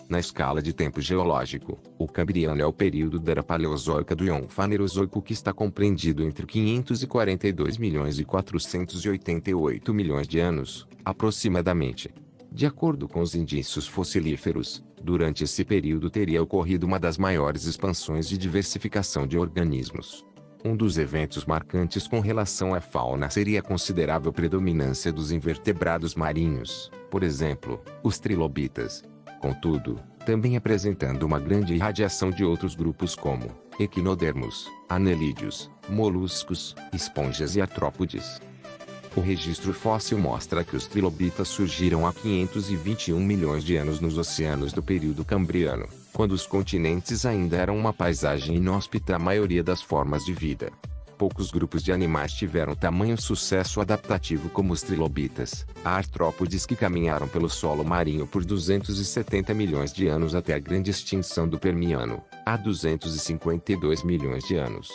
Na escala de tempo geológico, o Cambriano é o período da Era Paleozoica do Ion Fanerozoico que está compreendido entre 542 milhões e 488 milhões de anos, aproximadamente. De acordo com os indícios fossilíferos, durante esse período teria ocorrido uma das maiores expansões de diversificação de organismos. Um dos eventos marcantes com relação à fauna seria a considerável predominância dos invertebrados marinhos, por exemplo, os trilobitas. Contudo, também apresentando uma grande irradiação de outros grupos como equinodermos, anelídeos, moluscos, esponjas e artrópodes. O registro fóssil mostra que os trilobitas surgiram há 521 milhões de anos nos oceanos do período Cambriano, quando os continentes ainda eram uma paisagem inóspita à maioria das formas de vida. Poucos grupos de animais tiveram tamanho sucesso adaptativo como os trilobitas, artrópodes que caminharam pelo solo marinho por 270 milhões de anos até a grande extinção do Permiano, há 252 milhões de anos.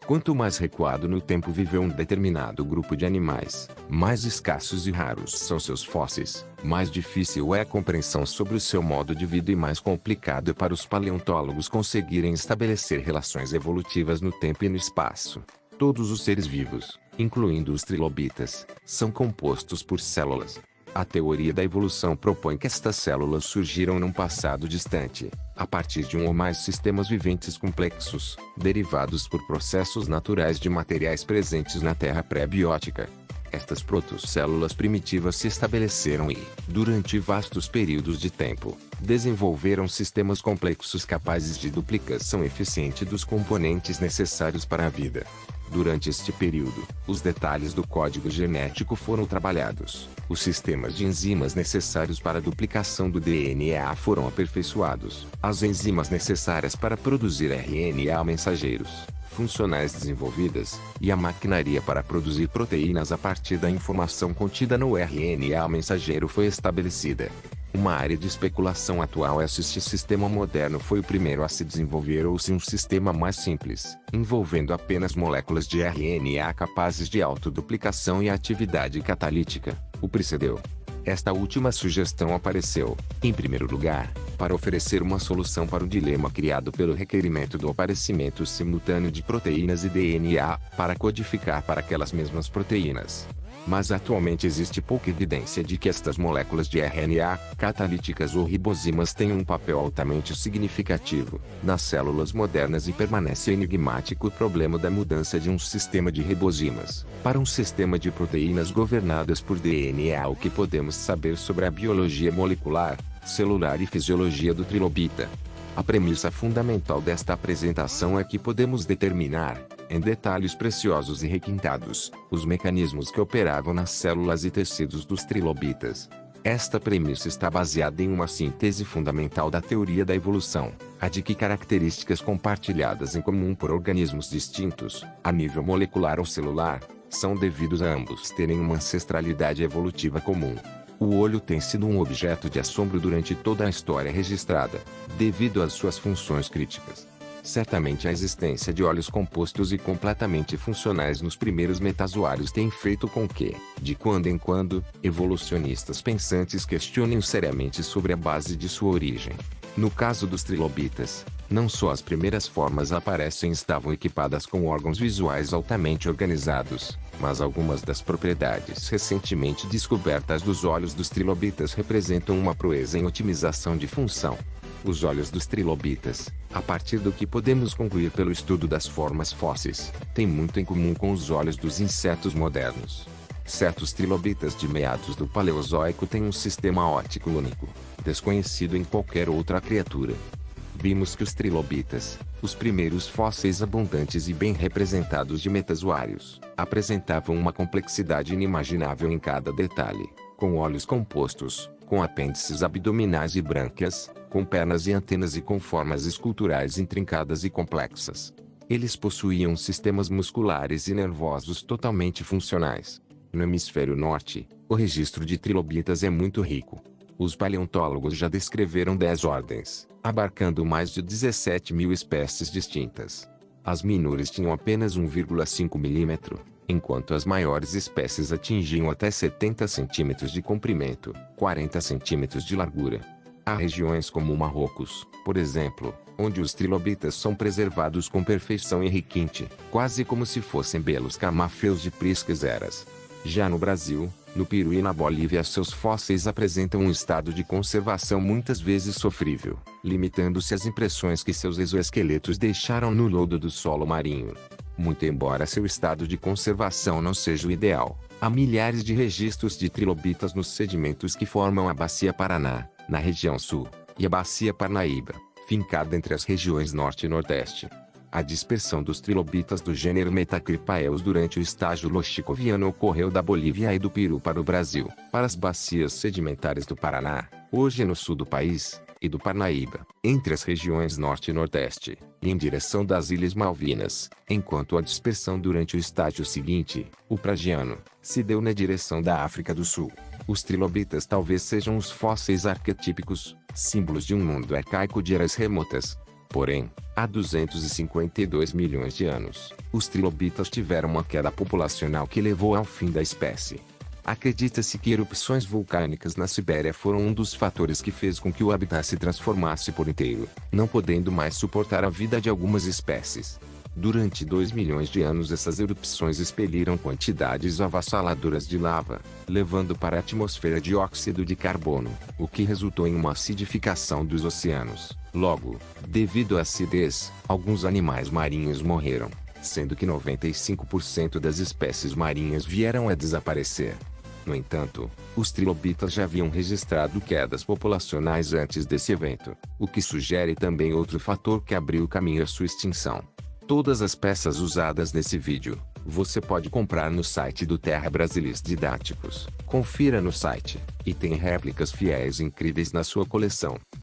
Quanto mais recuado no tempo viveu um determinado grupo de animais, mais escassos e raros são seus fósseis, mais difícil é a compreensão sobre o seu modo de vida e mais complicado é para os paleontólogos conseguirem estabelecer relações evolutivas no tempo e no espaço. Todos os seres vivos, incluindo os trilobitas, são compostos por células. A teoria da evolução propõe que estas células surgiram num passado distante, a partir de um ou mais sistemas viventes complexos, derivados por processos naturais de materiais presentes na Terra pré-biótica. Estas protocélulas primitivas se estabeleceram e, durante vastos períodos de tempo, desenvolveram sistemas complexos capazes de duplicação eficiente dos componentes necessários para a vida. Durante este período, os detalhes do código genético foram trabalhados, os sistemas de enzimas necessários para a duplicação do DNA foram aperfeiçoados, as enzimas necessárias para produzir RNA mensageiros funcionais desenvolvidas, e a maquinaria para produzir proteínas a partir da informação contida no RNA mensageiro foi estabelecida. Uma área de especulação atual é se este sistema moderno foi o primeiro a se desenvolver ou se um sistema mais simples, envolvendo apenas moléculas de RNA capazes de autoduplicação e atividade catalítica, o precedeu. Esta última sugestão apareceu, em primeiro lugar, para oferecer uma solução para o dilema criado pelo requerimento do aparecimento simultâneo de proteínas e DNA, para codificar para aquelas mesmas proteínas. Mas atualmente existe pouca evidência de que estas moléculas de RNA, catalíticas ou ribozimas tenham um papel altamente significativo nas células modernas e permanece enigmático o problema da mudança de um sistema de ribozimas para um sistema de proteínas governadas por DNA. O que podemos saber sobre a biologia molecular, celular e fisiologia do trilobita? A premissa fundamental desta apresentação é que podemos determinar, em detalhes preciosos e requintados, os mecanismos que operavam nas células e tecidos dos trilobitas. Esta premissa está baseada em uma síntese fundamental da teoria da evolução, a de que características compartilhadas em comum por organismos distintos, a nível molecular ou celular, são devidos a ambos terem uma ancestralidade evolutiva comum. O olho tem sido um objeto de assombro durante toda a história registrada, devido às suas funções críticas. Certamente a existência de olhos compostos e completamente funcionais nos primeiros metazoários tem feito com que, de quando em quando, evolucionistas pensantes questionem seriamente sobre a base de sua origem. No caso dos trilobitas, não só as primeiras formas aparecem estavam equipadas com órgãos visuais altamente organizados, mas algumas das propriedades recentemente descobertas dos olhos dos trilobitas representam uma proeza em otimização de função. Os olhos dos trilobitas, a partir do que podemos concluir pelo estudo das formas fósseis, têm muito em comum com os olhos dos insetos modernos. Certos trilobitas de meados do Paleozoico têm um sistema óptico único, desconhecido em qualquer outra criatura. Vimos que os trilobitas, os primeiros fósseis abundantes e bem representados de metazoários, apresentavam uma complexidade inimaginável em cada detalhe, com olhos compostos, com apêndices abdominais e brânquias, com pernas e antenas e com formas esculturais intrincadas e complexas. Eles possuíam sistemas musculares e nervosos totalmente funcionais. No hemisfério norte, o registro de trilobitas é muito rico. Os paleontólogos já descreveram 10 ordens, abarcando mais de 17 mil espécies distintas. As menores tinham apenas 1,5 mm, enquanto as maiores espécies atingiam até 70 cm de comprimento, 40 cm de largura. Há regiões como Marrocos, por exemplo, onde os trilobitas são preservados com perfeição e requinte, quase como se fossem belos camafeus de priscas eras. Já no Brasil, no Peru e na Bolívia, seus fósseis apresentam um estado de conservação muitas vezes sofrível, limitando-se às impressões que seus exoesqueletos deixaram no lodo do solo marinho. Muito embora seu estado de conservação não seja o ideal, há milhares de registros de trilobitas nos sedimentos que formam a Bacia Paraná, na região sul, e a Bacia Parnaíba, fincada entre as regiões norte e nordeste. A dispersão dos trilobitas do gênero Metacripaeus durante o estágio loxicoviano ocorreu da Bolívia e do Peru para o Brasil, para as bacias sedimentares do Paraná, hoje no sul do país, e do Parnaíba, entre as regiões norte e nordeste, e em direção das Ilhas Malvinas, enquanto a dispersão durante o estágio seguinte, o Pragiano, se deu na direção da África do Sul. Os trilobitas talvez sejam os fósseis arquetípicos, símbolos de um mundo arcaico de eras remotas. Porém, há 252 milhões de anos, os trilobitas tiveram uma queda populacional que levou ao fim da espécie. Acredita-se que erupções vulcânicas na Sibéria foram um dos fatores que fez com que o habitat se transformasse por inteiro, não podendo mais suportar a vida de algumas espécies. Durante 2 milhões de anos essas erupções expeliram quantidades avassaladoras de lava, levando para a atmosfera dióxido de carbono, o que resultou em uma acidificação dos oceanos. Logo, devido à acidez, alguns animais marinhos morreram, sendo que 95% das espécies marinhas vieram a desaparecer. No entanto, os trilobitas já haviam registrado quedas populacionais antes desse evento, o que sugere também outro fator que abriu caminho à sua extinção. Todas as peças usadas nesse vídeo, você pode comprar no site do Terra Brasilis Didáticos. Confira no site, e tem réplicas fiéis incríveis na sua coleção.